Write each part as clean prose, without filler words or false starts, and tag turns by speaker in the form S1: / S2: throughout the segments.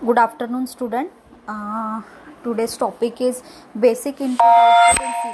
S1: Good afternoon, student. Today's topic is basic input output in C++.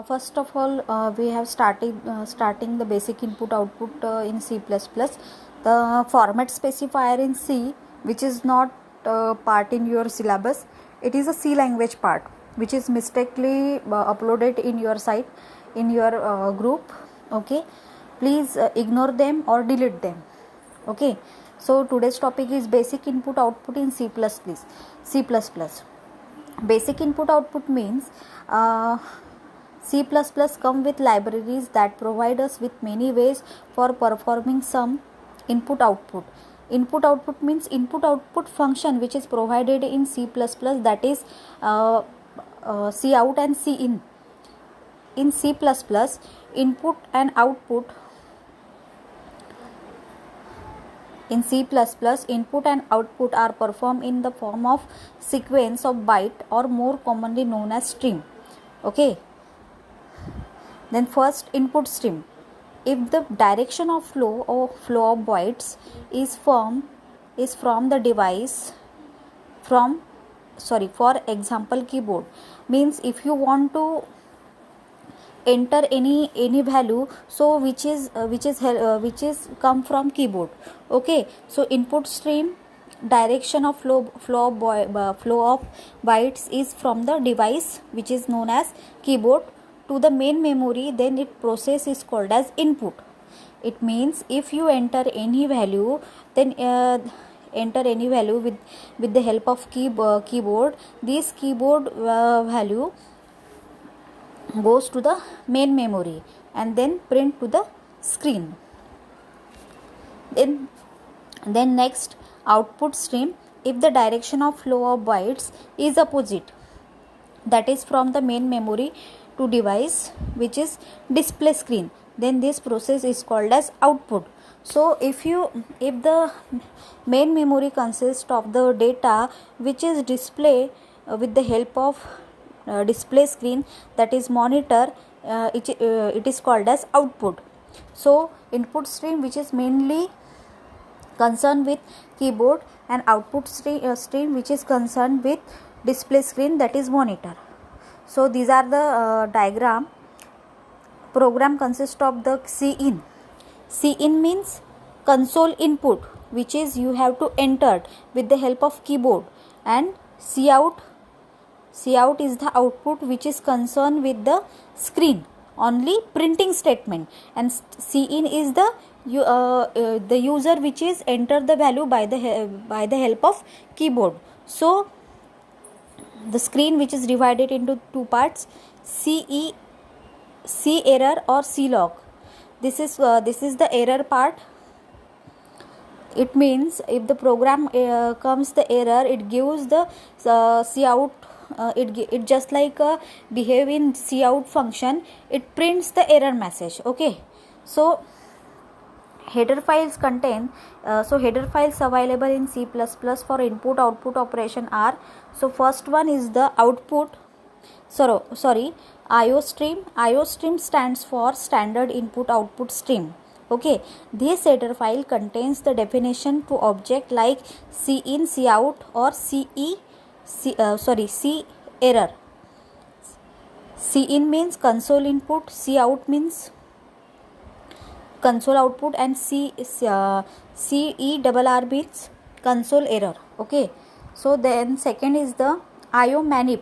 S1: First of all, we have starting the basic input output in C++. The format specifier in C, which is not part in your syllabus, it is a C language part, which is mistakenly uploaded in your site, in your group. Okay, please ignore them or delete them. Okay, so today's topic is basic input output in C++. Basic input output means C++ come with libraries that provide us with many ways for performing some input output. Input output means input output function which is provided in C++, that is Cout and Cin. In C++, input and output are performed in the form of sequence of byte, or more commonly known as string. Okay. Then first, input stream. If the direction of flow of bytes is from the device, for example keyboard, means if you want to enter any value, so which is come from keyboard. Okay, so input stream, direction of flow of bytes is from the device which is known as keyboard to the main memory, then it process is called as input. It means if you enter any value, then enter any value with the help of keyboard, this keyboard value goes to the main memory and then print to the screen. Then next, output stream. If the direction of flow of bytes is opposite, that is from the main memory to device which is display screen, then this process is called as output. So if the main memory consists of the data which is display with the help of display screen, that is monitor, it is called as output. So input stream which is mainly concerned with keyboard, and output stream which is concerned with display screen, that is monitor. So these are the diagram. Program consists of the Cin. Cin means console input, which is you have to enter with the help of keyboard, and Cout is the output which is concerned with the screen, only printing statement, and Cin is the user which is enter the value by the help of keyboard. So the screen which is divided into two parts, C error or C log. This is the error part. It means if the program comes the error, it gives the Cout. It just like behave in Cout function, it prints the error message. Okay, so header files header files available in C++ for input output operation are, so first one is the output, IO stream. IO stream stands for standard input output stream. Okay, this header file contains the definition to object like Cin, Cout, or C error. Cin means console input, Cout means console output, and CERR means console error. Okay, so then second is the IO manip.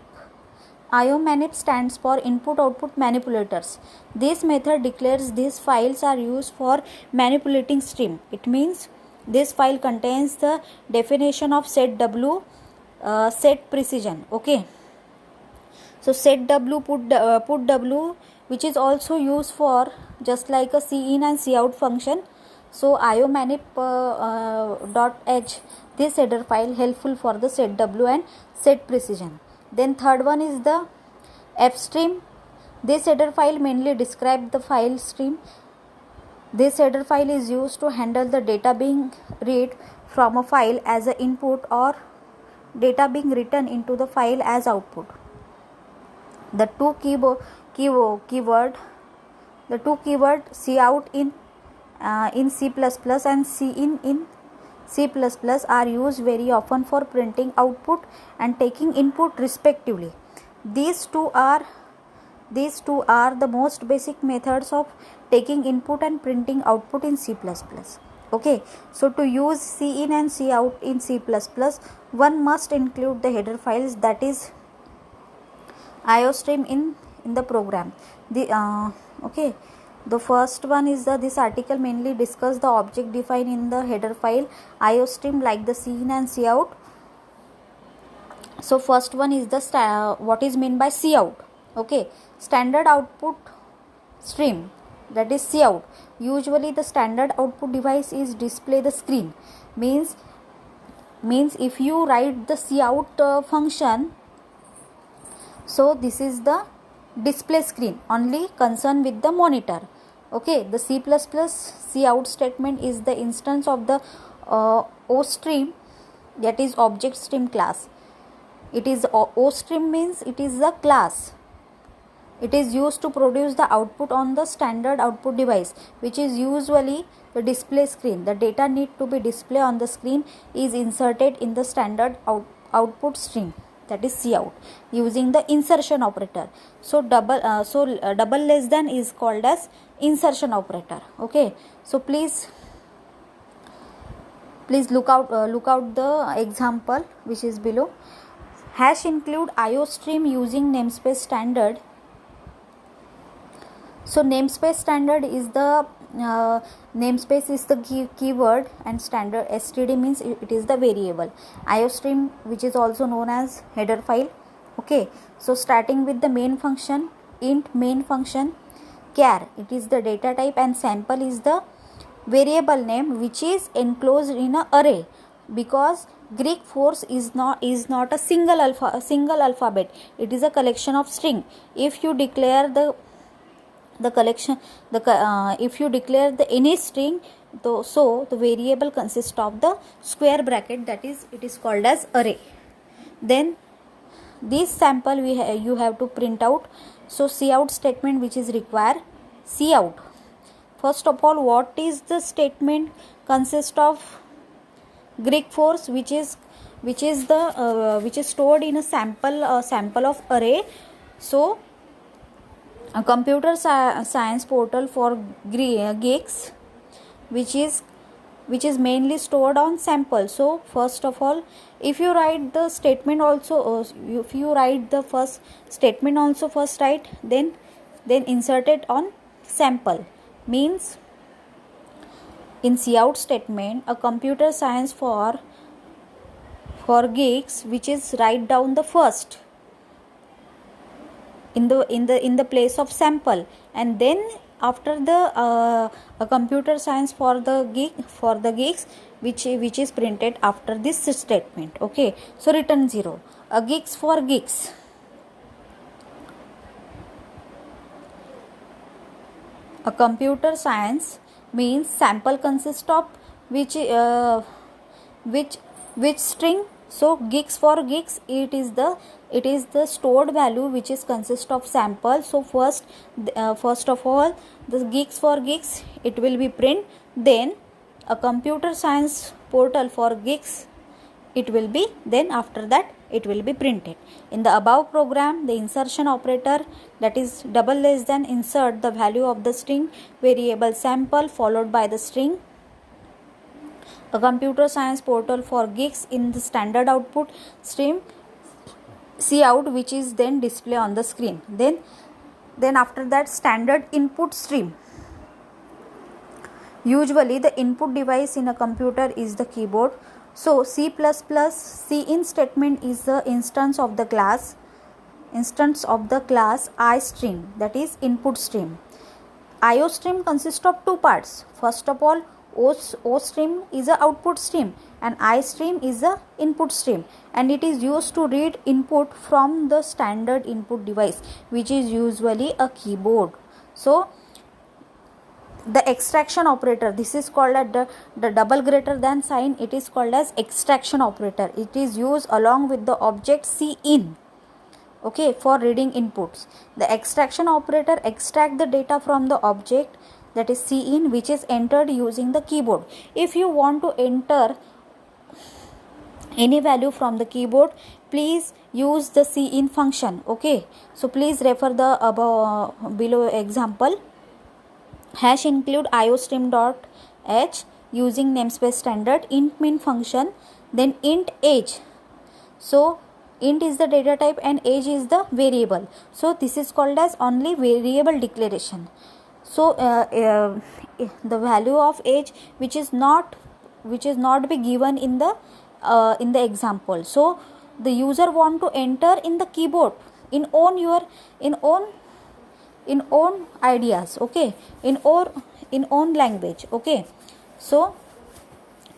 S1: IO manip stands for input output manipulators. This method declares these files are used for manipulating stream. It means this file contains the definition of set W, set precision. Okay, so set W, put W, which is also used for just like a Cin and Cout function. So iomanip .h, this header file helpful for the set W and set precision. Then third one is the fstream. This header file mainly describes the file stream. This header file is used to handle the data being read from a file as an input, or data being written into the file as output. The two keyword Cout in C++ and Cin in C++ are used very often for printing output and taking input respectively. These two are the most basic methods of taking input and printing output in C++. Okay, so to use cin and cout in C++, one must include the header files, that is iostream in the program. The first one is this article mainly discuss the object defined in the header file iostream like the cin and cout. So first one is the what is meant by cout. Okay, standard output stream, that is cout. Usually the standard output device is display the screen. Means if you write the cout function, so this is the display screen, only concerned with the monitor. Okay, the C++ cout statement is the instance of the OStream, that is object stream class. It is OStream means it is a class. It is used to produce the output on the standard output device, which is usually the display screen. The data need to be displayed on the screen is inserted in the standard output stream, that is cout, using the insertion operator. So double less than is called as insertion operator. Okay, so please look out the example which is below. Hash include iostream using namespace standard. So namespace standard is the namespace is the keyword, and standard std means it is the variable. iostream, which is also known as header file. Okay, so starting with the main function, int main function, char, it is the data type, and sample is the variable name which is enclosed in an array, because Greek force is not a single alphabet. It is a collection of string. If you declare if you declare the any string, so the variable consists of the square bracket, that is it is called as array. Then this sample you have to print out. So cout statement which is required. Cout, first of all, what is the statement consist of? Greek force, which is stored in a sample of array. So a computer science portal for geeks, which is mainly stored on sample. So first of all, if you write the statement also, if you write the first statement also first write, then insert it on sample. Means in cout statement, a computer science for geeks, which is write down the first in the place of sample, and then after the a computer science for the geeks, which is printed after this statement. Okay, so return 0. A geeks for geeks. A computer science means sample consists of which string. So geeks for geeks, it is the stored value which is consist of sample. So first of all, the geeks for geeks, it will be print. Then a computer science portal for geeks, it will be, then after that it will be printed. In the above program, the insertion operator, that is double less than, insert the value of the string variable sample followed by the string. A computer science portal for geeks in the standard output stream cout, which is then display on the screen. Then after that, standard input stream. Usually the input device in a computer is the keyboard. So C++ cin statement is the instance of the class iStream, that is input stream. iostream consists of two parts. First of all, OStream is a output stream and iStream is a input stream, and it is used to read input from the standard input device, which is usually a keyboard. So the extraction operator, this is called the double greater than sign, it is called as extraction operator. It is used along with the object cin, okay, for reading inputs. The extraction operator extract the data from the object, that is cin, which is entered using the keyboard. If you want to enter any value from the keyboard, please use the cin function. Okay, so please refer the above below example. Hash include iostream.h using namespace standard, int min function, then int age. So int is the data type and age is the variable. So this is called as only variable declaration. So the value of age which is not be given in the example. So the user want to enter in the keyboard in own ideas. Okay, in own language. Okay, so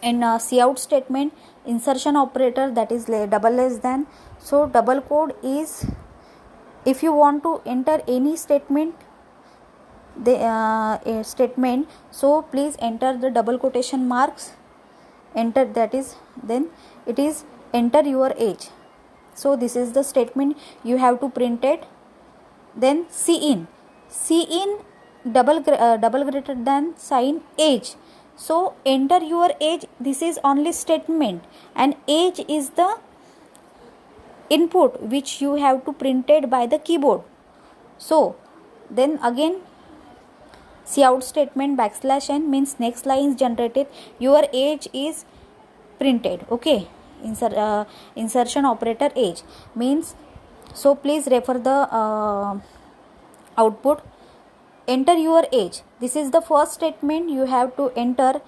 S1: in cout statement, insertion operator, that is double less than. So double code is if you want to enter any statement, a statement, so please enter the double quotation marks, enter, that is, then it is enter your age. So this is the statement you have to print it. Then cin double greater than sign age. So enter your age, this is only statement, and age is the input which you have to printed by the keyboard. So then again cout statement \n means next line is generated, your age is printed. Okay, insertion operator age means, so please refer the output. Enter your age, this is the first statement you have to enter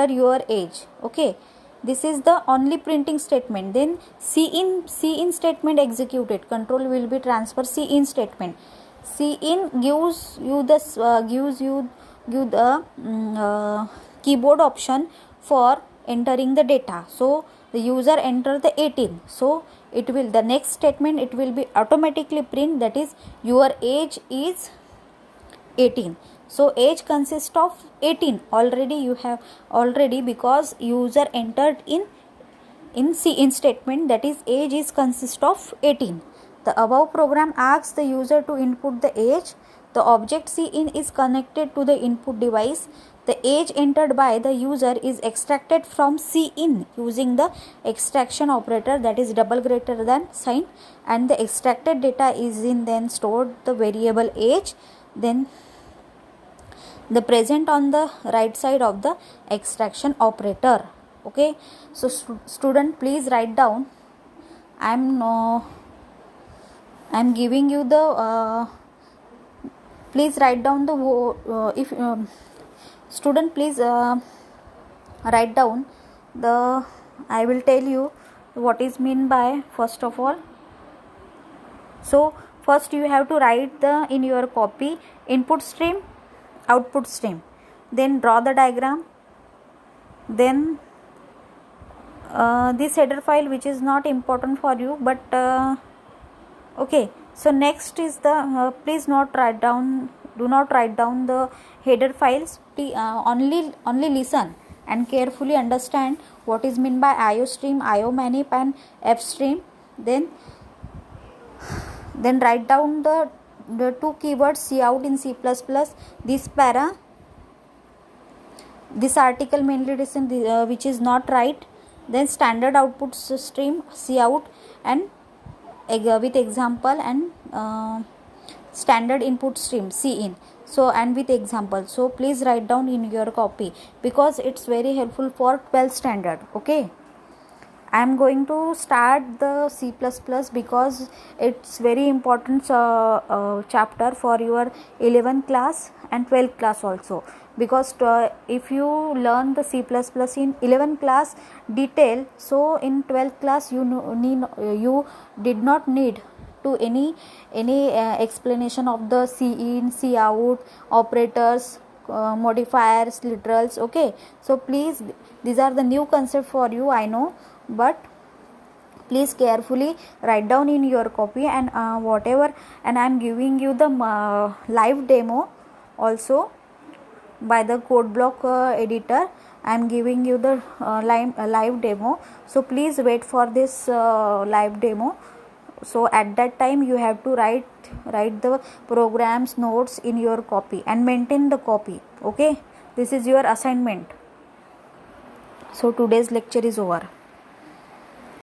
S1: your age. Okay, this is the only printing statement. Then cin statement executed, control will be transfer cin statement. Cin gives you the keyboard option for entering the data. So the user enter the 18, so it will, the next statement it will be automatically print, that is your age is 18. So age consists of 18 already, you have already, because user entered in cin statement, that is age is consist of 18. The above program asks the user to input the age. The object cin is connected to the input device. The age entered by the user is extracted from cin using the extraction operator, that is double greater than sign, and the extracted data is in then stored the variable age, then the present on the right side of the extraction operator. Okay, so student, please write down. I am giving you the please write down the if student, please write down the, I will tell you what is mean by first of all. So first you have to write the in your copy input stream, output stream, then draw the diagram, then this header file which is not important for you, but okay, so next is the please do not write down the header files. Only listen and carefully understand what is meant by iostream, iomanip and fstream. Then write down the two keywords cout in C++, this para, this article mainly listen which is not right, then standard output stream cout and with example, and standard input stream cin, so and with example. So please write down in your copy because it's very helpful for 12th standard. Okay, I am going to start the C++ because it's very important chapter for your 11th class and 12th class also, because if you learn the C++ in 11th class detail, so in 12th class you did not need to any explanation of the cin, cout, operators, modifiers, literals. Okay, so please, these are the new concept for you, I know, but please carefully write down in your copy, and whatever, and I am giving you the live demo also by the code block editor. I am giving you the live demo, so please wait for this live demo. So at that time you have to write the programs notes in your copy and maintain the copy. Okay, this is your assignment. So today's lecture is over.